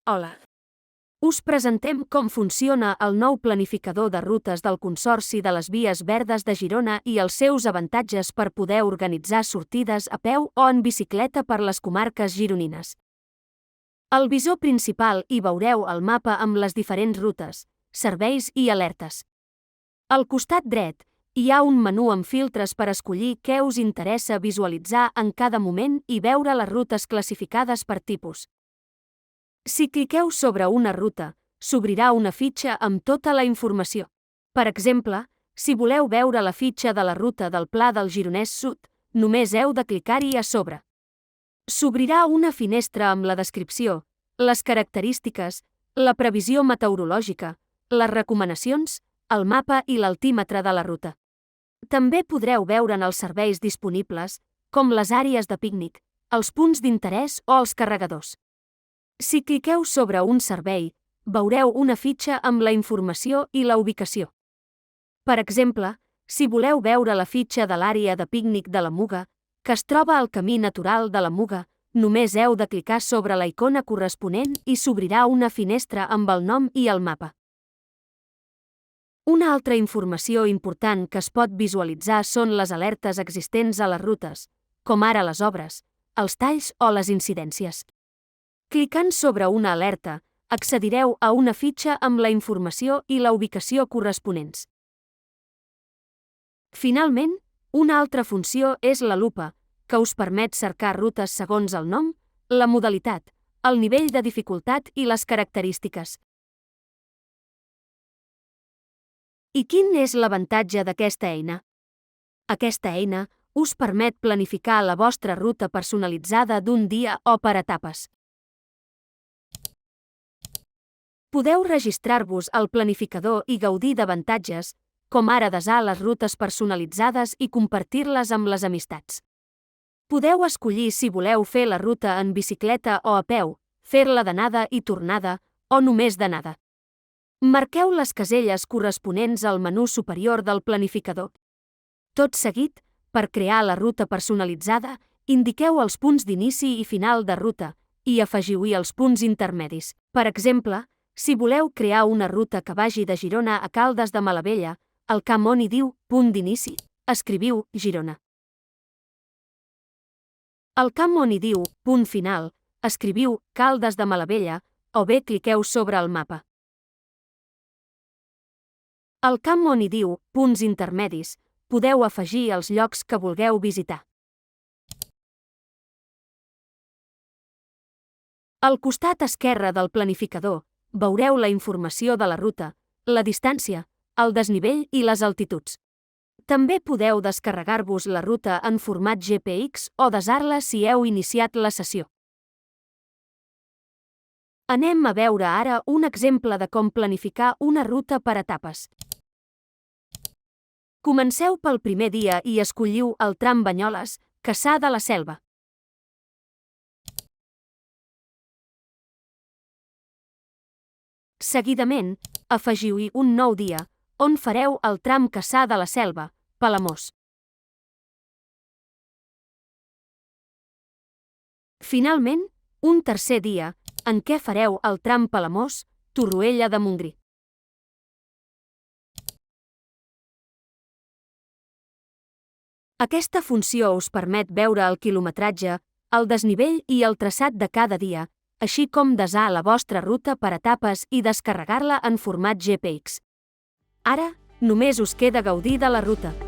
Hola. Us presentem com funciona el nou planificador de rutes del Consorci de les Vies Verdes de Girona i els seus avantatges per poder organitzar sortides a peu o en bicicleta per les comarques gironines. Al visor principal hi veureu el mapa amb les diferents rutes, serveis i alertes. Al costat dret, hi ha un menú amb filtres per escollir què us interessa visualitzar en cada moment i veure les rutes classificades per tipus. Si cliqueu sobre una ruta, s'obrirà una fitxa amb tota la informació. Per exemple, si voleu veure la fitxa de la ruta del Pla del Gironès Sud, només heu de clicar-hi a sobre. S'obrirà una finestra amb la descripció, les característiques, la previsió meteorològica, les recomanacions, el mapa i l'altímetre de la ruta. També podreu veure'n els serveis disponibles, com les àrees de pícnic, els punts d'interès o els carregadors. Si cliqueu sobre un servei, veureu una fitxa amb la informació i la ubicació. Per exemple, si voleu veure la fitxa de l'àrea de pícnic de la Muga, que es troba al camí natural de la Muga, només heu de clicar sobre la icona corresponent i s'obrirà una finestra amb el nom i el mapa. Una altra informació important que es pot visualitzar són les alertes existents a les rutes, com ara les obres, els talls o les incidències. Clicant sobre una alerta, accedireu a una fitxa amb la informació i la ubicació corresponents. Finalment, una altra funció és la lupa, que us permet cercar rutes segons el nom, la modalitat, el nivell de dificultat i les característiques. I quin és l'avantatge d'aquesta eina? Aquesta eina us permet planificar la vostra ruta personalitzada d'un dia o per etapes. Podeu registrar-vos al planificador i gaudir d'avantatges, com ara desar les rutes personalitzades i compartir-les amb les amistats. Podeu escollir si voleu fer la ruta en bicicleta o a peu, fer-la d'anada i tornada, o només d'anada. Marqueu les caselles corresponents al menú superior del planificador. Tot seguit, per crear la ruta personalitzada, indiqueu els punts d'inici i final de ruta i afegiu-hi els punts intermedis. Per exemple, si voleu crear una ruta que vagi de Girona a Caldes de Malavella, al camp on hi diu punt d'inici, escriviu Girona. Al camp on hi diu punt final, escriviu Caldes de Malavella o bé cliqueu sobre el mapa. Al camp on hi diu punts intermedis, podeu afegir els llocs que vulgueu visitar. Al costat esquerre del planificador, veureu la informació de la ruta, la distància, el desnivell i les altituds. També podeu descarregar-vos la ruta en format GPX o desar-la si heu iniciat la sessió. Anem a veure ara un exemple de com planificar una ruta per etapes. Comenceu pel primer dia i escolliu el tram Banyoles, Cassà de la Selva. Seguidament, afegiu-hi un nou dia, on fareu el tram Cassà de la Selva, Palamós. Finalment, un tercer dia, en què fareu el tram Palamós, Torroella de Montgrí. Aquesta funció us permet veure el quilometratge, el desnivell i el traçat de cada dia, així com desar la vostra ruta per etapes i descarregar-la en format GPX. Ara, només us queda gaudir de la ruta.